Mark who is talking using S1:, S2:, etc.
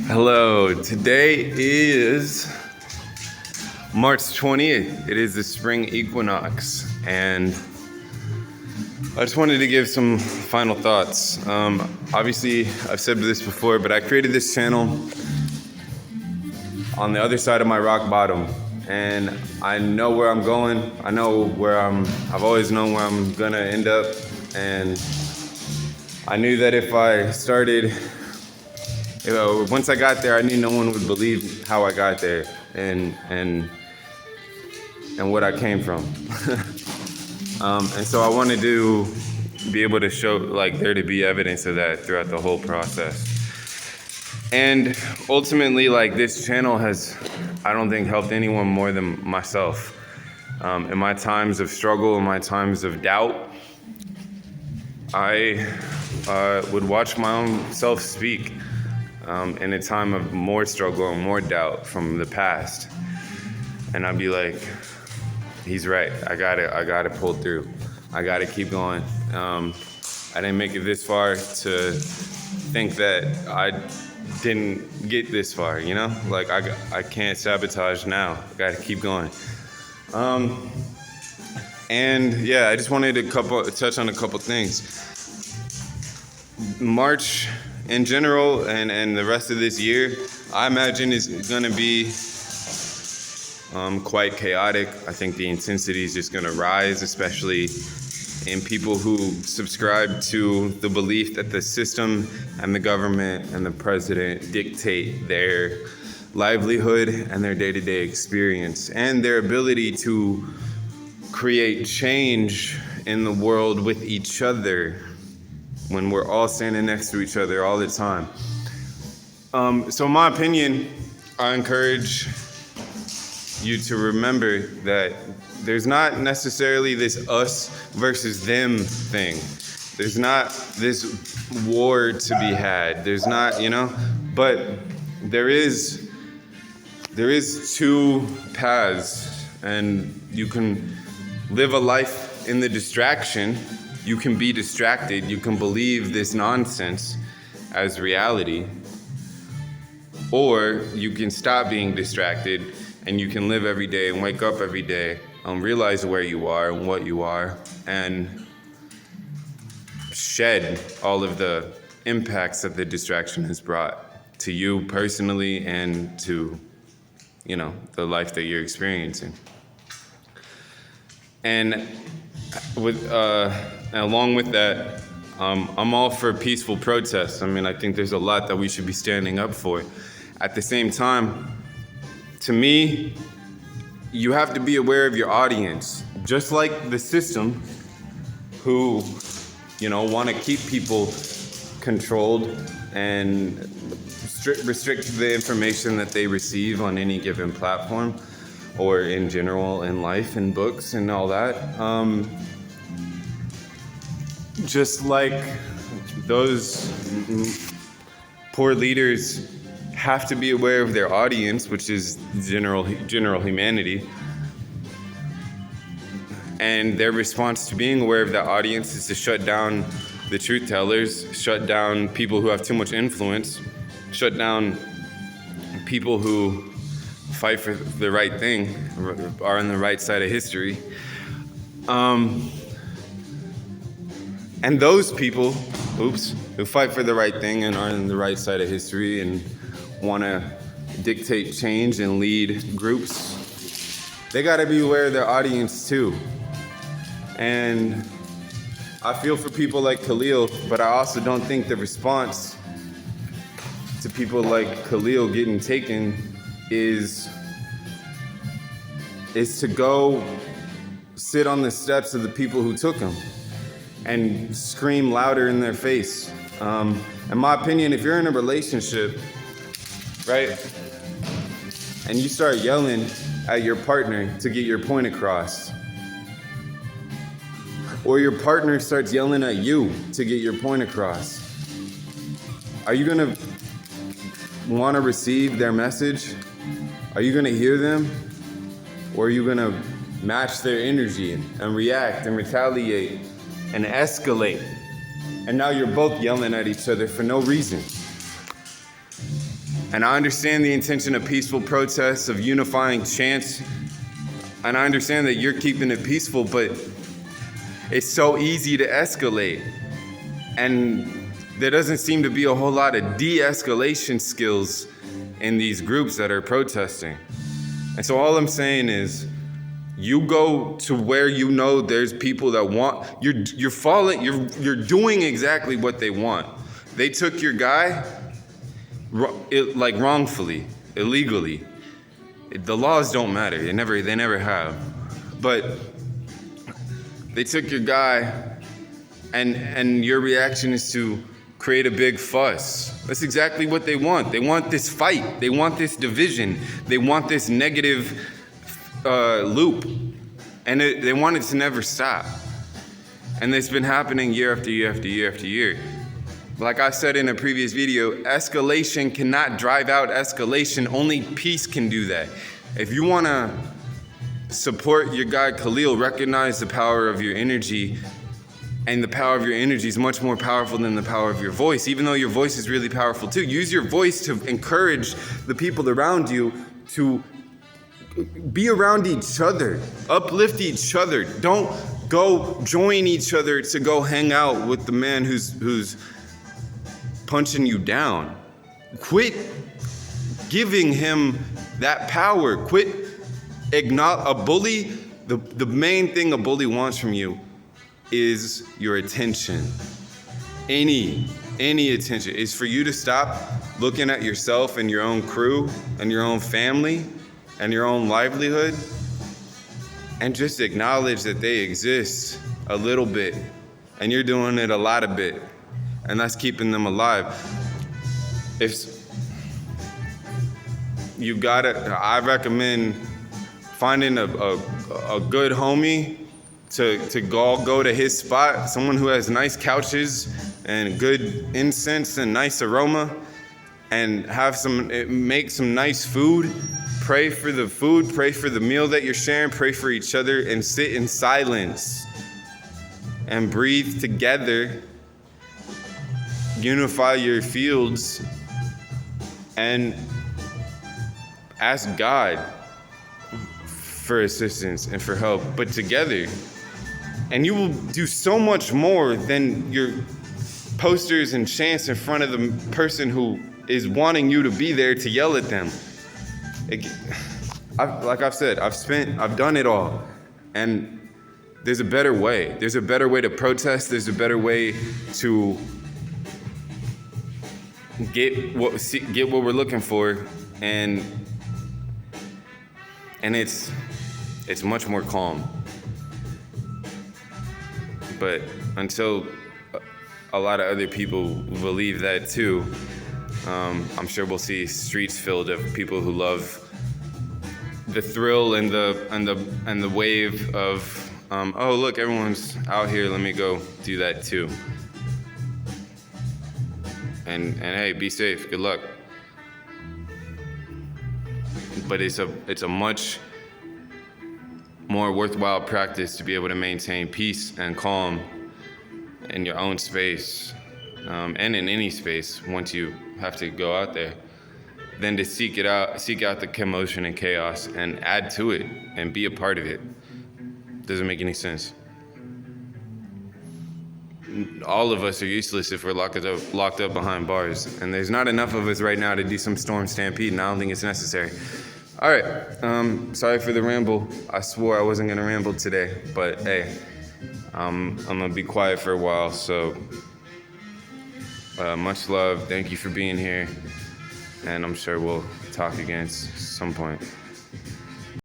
S1: Hello, today is March 20th. It is the spring equinox, and I just wanted to give some final thoughts. Obviously, I've said this before, but I created this channel on the other side of my rock bottom, and I know where I'm going. I know I've always known where I'm gonna end up, and I knew that if I started, once I got there, I knew no one would believe how I got there and what I came from. And so I wanted to be able to show, there to be evidence of that throughout the whole process. And ultimately, this channel has, I don't think, helped anyone more than myself. In my times of struggle, in my times of doubt, I would watch my own self speak in a time of more struggle and more doubt from the past. And I'd be like, he's right. I gotta pull through. I gotta keep going. I didn't make it this far to think that I didn't get this far, you know? I can't sabotage now. I gotta keep going. And yeah, I just wanted to touch on a couple things. March in general and the rest of this year, I imagine is gonna be quite chaotic. I think the intensity is just gonna rise, especially in people who subscribe to the belief that the system and the government and the president dictate their livelihood and their day-to-day experience and their ability to create change in the world with each other when we're all standing next to each other all the time. So in my opinion, I encourage you to remember that there's not necessarily this us versus them thing. There's not this war to be had. There's not, but there is two paths, and you can live a life in the distraction. You can be distracted. You can believe this nonsense as reality, or you can stop being distracted and you can live every day and wake up every day and realize where you are and what you are and shed all of the impacts that the distraction has brought to you personally and to, the life that you're experiencing. And along with that, I'm all for peaceful protests. I think there's a lot that we should be standing up for. At the same time, to me, you have to be aware of your audience. Just like the system who, want to keep people controlled and restrict the information that they receive on any given platform or in general in life and books and all that. Just like those poor leaders have to be aware of their audience, which is general humanity. And their response to being aware of that audience is to shut down the truth tellers, shut down people who have too much influence, shut down people who fight for the right thing, are on the right side of history. And those people, who fight for the right thing and are on the right side of history and want to dictate change and lead groups, they got to be aware of their audience too. And I feel for people like Khalil, but I also don't think the response to people like Khalil getting taken is to go sit on the steps of the people who took him and scream louder in their face. In my opinion, if you're in a relationship, right, and you start yelling at your partner to get your point across, or your partner starts yelling at you to get your point across, are you gonna want to receive their message? Are you gonna hear them? Or are you gonna match their energy and react and retaliate and escalate? And now you're both yelling at each other for no reason. And I understand the intention of peaceful protests, of unifying chants. And I understand that you're keeping it peaceful, but it's so easy to escalate. And there doesn't seem to be a whole lot of de-escalation skills in these groups that are protesting. And so all I'm saying is, you go to where you know there's people that want, you're doing exactly what they want. They took your guy wrongfully, illegally. The laws don't matter. They never have. But they took your guy, and your reaction is to create a big fuss. That's exactly what they want. They want this fight. They want this division. They want this negative loop. And they want it to never stop. And it's been happening year after year after year after year. Like I said in a previous video, escalation cannot drive out escalation. Only peace can do that. If you want to support your guy Khalil, recognize the power of your energy. And the power of your energy is much more powerful than the power of your voice, even though your voice is really powerful too. Use your voice to encourage the people around you to be around each other, uplift each other. Don't go join each other to go hang out with the man who's punching you down. Quit giving him that power. Quit a bully. The main thing a bully wants from you is your attention. Any attention is for you to stop looking at yourself and your own crew and your own family and your own livelihood and just acknowledge that they exist a little bit and you're doing it a lot of bit, and that's keeping them alive. I recommend finding a good homie to go to his spot, someone who has nice couches and good incense and nice aroma, and make some nice food. Pray for the food, pray for the meal that you're sharing, pray for each other, and sit in silence and breathe together. Unify your fields and ask God for assistance and for help, but together. And you will do so much more than your posters and chants in front of the person who is wanting you to be there to yell at them. Like I've said, I've done it all. And there's a better way. There's a better way to protest. There's a better way to get what we're looking for. And it's much more calm. But until a lot of other people believe that too, I'm sure we'll see streets filled of people who love the thrill and the wave of oh look, everyone's out here, let me go do that too. And hey, be safe, good luck. But it's a much more worthwhile practice to be able to maintain peace and calm in your own space, and in any space once you have to go out there, than to seek out the commotion and chaos and add to it and be a part of it. Doesn't make any sense. All of us are useless if we're locked up behind bars, and there's not enough of us right now to do some storm stampede, and I don't think it's necessary. All right, sorry for the ramble. I swore I wasn't gonna ramble today, but hey, I'm gonna be quiet for a while, so much love. Thank you for being here, and I'm sure we'll talk again at some point.